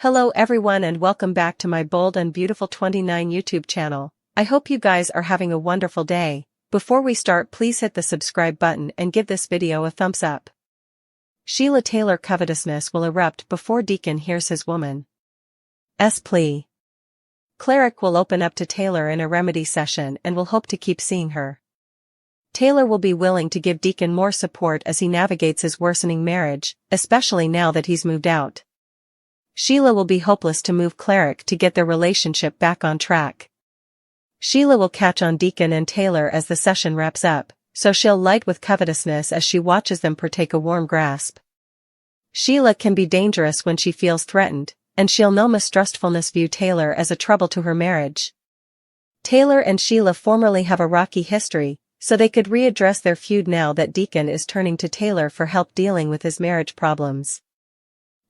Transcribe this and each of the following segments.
Hello everyone and welcome back to my Bold and Beautiful 29 YouTube channel. I hope you guys are having a wonderful day. Before we start, please hit the subscribe button and give this video a thumbs up. Sheila Taylor covetousness will erupt before Deacon hears his woman's plea. Cleric will open up to Taylor in a remedy session and will hope to keep seeing her. Taylor will be willing to give Deacon more support as he navigates his worsening marriage, especially now that he's moved out. Sheila will be hopeless to move Cleric to get their relationship back on track. Sheila will catch on Deacon and Taylor as the session wraps up, so she'll light with covetousness as she watches them partake a warm grasp. Sheila can be dangerous when she feels threatened, and she'll know mistrustfulness view Taylor as a trouble to her marriage. Taylor and Sheila formerly have a rocky history, so they could readdress their feud now that Deacon is turning to Taylor for help dealing with his marriage problems.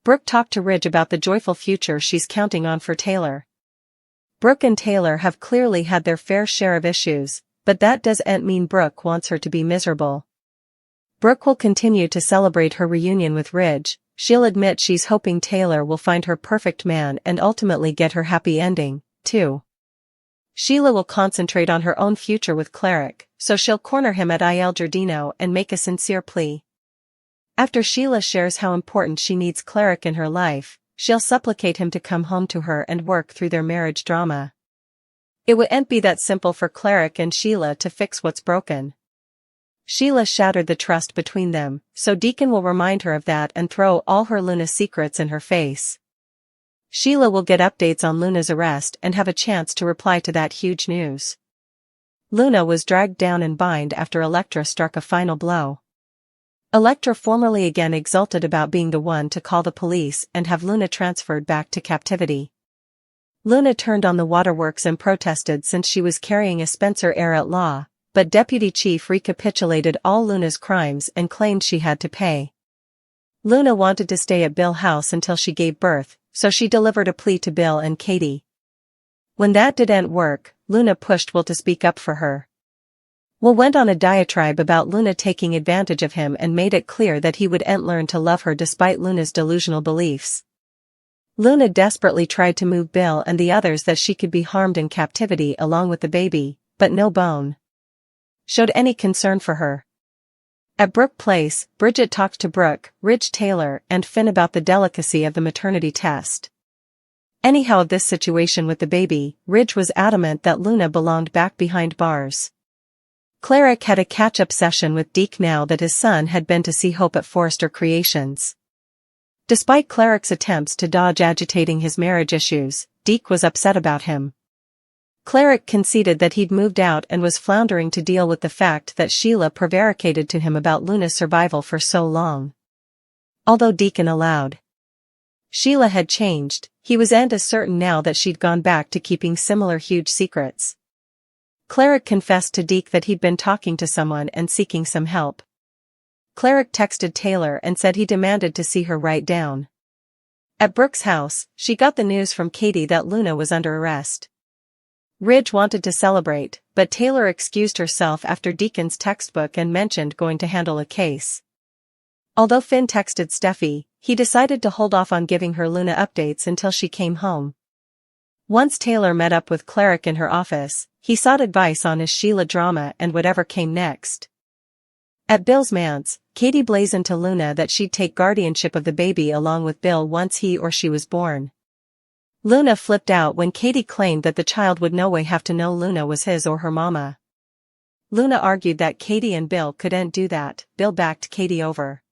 Brooke talked to Ridge about the joyful future she's counting on for Taylor. Brooke and Taylor have clearly had their fair share of issues, but that doesn't mean Brooke wants her to be miserable. Brooke will continue to celebrate her reunion with Ridge. She'll admit she's hoping Taylor will find her perfect man and ultimately get her happy ending, too. Sheila will concentrate on her own future with Cleric, so she'll corner him at Il Giardino and make a sincere plea. After Sheila shares how important she needs Cleric in her life, she'll supplicate him to come home to her and work through their marriage drama. It wouldn't be that simple for Cleric and Sheila to fix what's broken. Sheila shattered the trust between them, so Deacon will remind her of that and throw all her Luna secrets in her face. Sheila will get updates on Luna's arrest and have a chance to reply to that huge news. Luna was dragged down and bind after Elektra struck a final blow. Elektra formerly again exulted about being the one to call the police and have Luna transferred back to captivity. Luna turned on the waterworks and protested since she was carrying a Spencer heir at law, but Deputy Chief recapitulated all Luna's crimes and claimed she had to pay. Luna wanted to stay at Bill's house until she gave birth, so she delivered a plea to Bill and Katie. When that didn't work, Luna pushed Will to speak up for her. Will went on a diatribe about Luna taking advantage of him and made it clear that he wouldn't learn to love her despite Luna's delusional beliefs. Luna desperately tried to move Bill and the others that she could be harmed in captivity along with the baby, but no bone showed any concern for her. At Brooke Place, Bridget talked to Brooke, Ridge Taylor, and Finn about the delicacy of the maternity test. Anyhow, of this situation with the baby, Ridge was adamant that Luna belonged back behind bars. Cleric had a catch-up session with Deke now that his son had been to see Hope at Forrester Creations. Despite Cleric's attempts to dodge agitating his marriage issues, Deke was upset about him. Cleric conceded that he'd moved out and was floundering to deal with the fact that Sheila prevaricated to him about Luna's survival for so long. Although Deacon allowed Sheila had changed, he wasn't as certain now that she'd gone back to keeping similar huge secrets. Cleric confessed to Deke that he'd been talking to someone and seeking some help. Cleric texted Taylor and said he demanded to see her right down. At Brooke's house, she got the news from Katie that Luna was under arrest. Ridge wanted to celebrate, but Taylor excused herself after Deacon's textbook and mentioned going to handle a case. Although Finn texted Steffi, he decided to hold off on giving her Luna updates until she came home. Once Taylor met up with Cleric in her office, he sought advice on his Sheila drama and whatever came next. At Bill's manse, Katie blazoned to Luna that she'd take guardianship of the baby along with Bill once he or she was born. Luna flipped out when Katie claimed that the child would no way have to know Luna was his or her mama. Luna argued that Katie and Bill couldn't do that. Bill backed Katie over.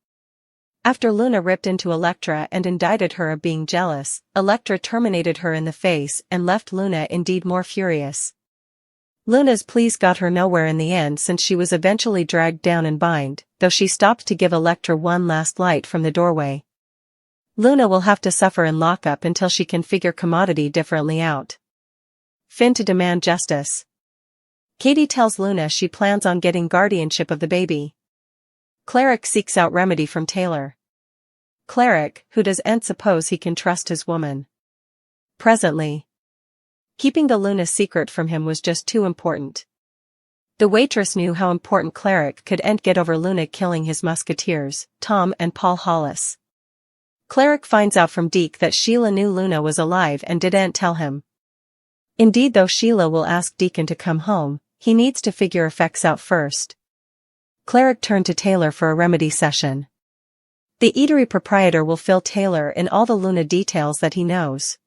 After Luna ripped into Elektra and indicted her of being jealous, Elektra terminated her in the face and left Luna indeed more furious. Luna's pleas got her nowhere in the end since she was eventually dragged down and bind, though she stopped to give Elektra one last light from the doorway. Luna will have to suffer in lockup until she can figure commodity differently out. Finn to demand justice. Katie tells Luna she plans on getting guardianship of the baby. Cleric seeks out remedy from Taylor. Cleric, who doesn't suppose he can trust his woman. Presently, keeping the Luna secret from him was just too important. The waitress knew how important Cleric couldn't get over Luna killing his musketeers, Tom and Paul Hollis. Cleric finds out from Deke that Sheila knew Luna was alive and didn't tell him. Indeed, though Sheila will ask Deacon to come home, he needs to figure effects out first. Cleric turned to Taylor for a remedy session. The eatery proprietor will fill Taylor in all the Luna details that he knows.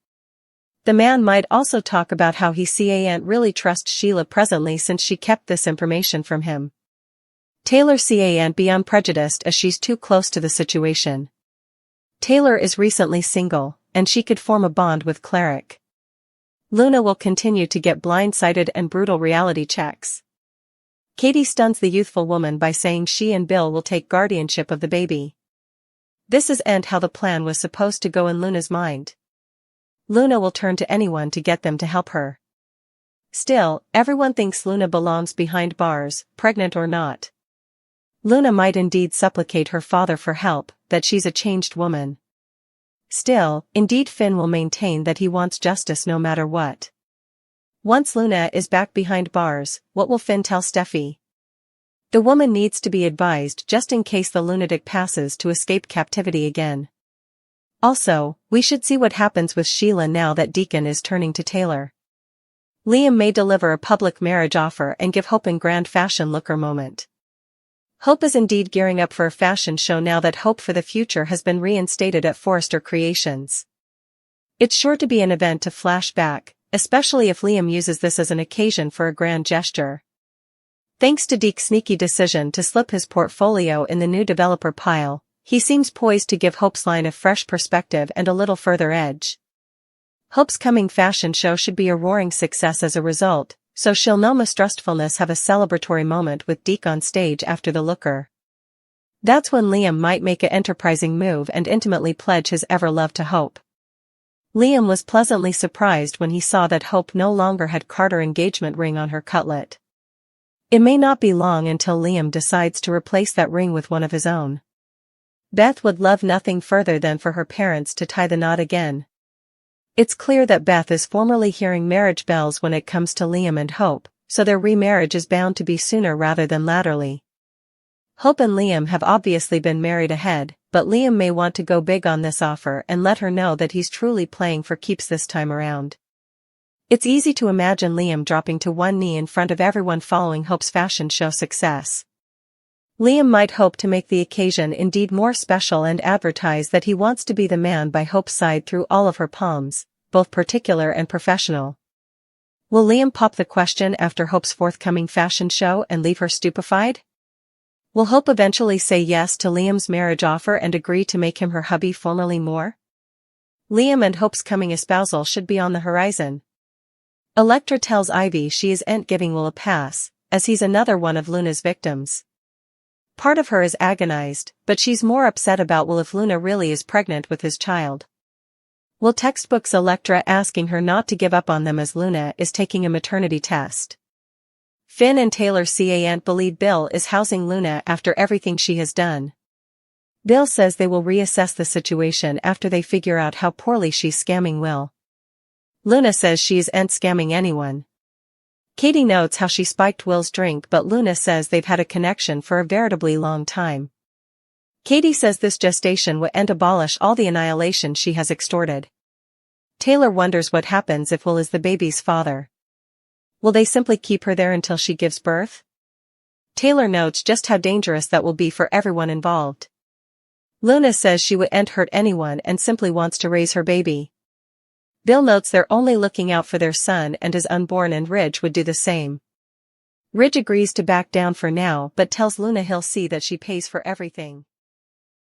The man might also talk about how he can't really trust Sheila presently since she kept this information from him. Taylor can't be unprejudiced as she's too close to the situation. Taylor is recently single, and she could form a bond with Cleric. Luna will continue to get blindsided and brutal reality checks. Katie stuns the youthful woman by saying she and Bill will take guardianship of the baby. This isn't how the plan was supposed to go in Luna's mind. Luna will turn to anyone to get them to help her. Still, everyone thinks Luna belongs behind bars, pregnant or not. Luna might indeed supplicate her father for help, that she's a changed woman. Still, indeed Finn will maintain that he wants justice no matter what. Once Luna is back behind bars, what will Finn tell Steffi? The woman needs to be advised just in case the lunatic passes to escape captivity again. Also, we should see what happens with Sheila now that Deacon is turning to Taylor. Liam may deliver a public marriage offer and give Hope a grand fashion looker moment. Hope is indeed gearing up for a fashion show now that Hope for the Future has been reinstated at Forrester Creations. It's sure to be an event to flash back, especially if Liam uses this as an occasion for a grand gesture. Thanks to Deke's sneaky decision to slip his portfolio in the new developer pile, he seems poised to give Hope's line a fresh perspective and a little further edge. Hope's coming fashion show should be a roaring success as a result, so she'll no mistrustfulness have a celebratory moment with Deke on stage after the looker. That's when Liam might make an enterprising move and intimately pledge his ever love to Hope. Liam was pleasantly surprised when he saw that Hope no longer had Carter engagement ring on her cutlet. It may not be long until Liam decides to replace that ring with one of his own. Beth would love nothing further than for her parents to tie the knot again. It's clear that Beth is formerly hearing marriage bells when it comes to Liam and Hope, so their remarriage is bound to be sooner rather than latterly. Hope and Liam have obviously been married ahead, but Liam may want to go big on this offer and let her know that he's truly playing for keeps this time around. It's easy to imagine Liam dropping to one knee in front of everyone following Hope's fashion show success. Liam might hope to make the occasion indeed more special and advertise that he wants to be the man by Hope's side through all of her palms, both particular and professional. Will Liam pop the question after Hope's forthcoming fashion show and leave her stupefied? Will Hope eventually say yes to Liam's marriage offer and agree to make him her hubby formerly more? Liam and Hope's coming espousal should be on the horizon. Electra tells Ivy she isn't giving Will a pass, as he's another one of Luna's victims. Part of her is agonized, but she's more upset about Will if Luna really is pregnant with his child. Will textbooks Electra asking her not to give up on them as Luna is taking a maternity test. Finn and Taylor can't believe Bill is housing Luna after everything she has done. Bill says they will reassess the situation after they figure out how poorly she's scamming Will. Luna says she isn't scamming anyone. Katie notes how she spiked Will's drink, but Luna says they've had a connection for a veritably long time. Katie says this gestation will abolish all the annihilation she has extorted. Taylor wonders what happens if Will is the baby's father. Will they simply keep her there until she gives birth? Taylor notes just how dangerous that will be for everyone involved. Luna says she wouldn't hurt anyone and simply wants to raise her baby. Bill notes they're only looking out for their son and is unborn, and Ridge would do the same. Ridge agrees to back down for now but tells Luna he'll see that she pays for everything.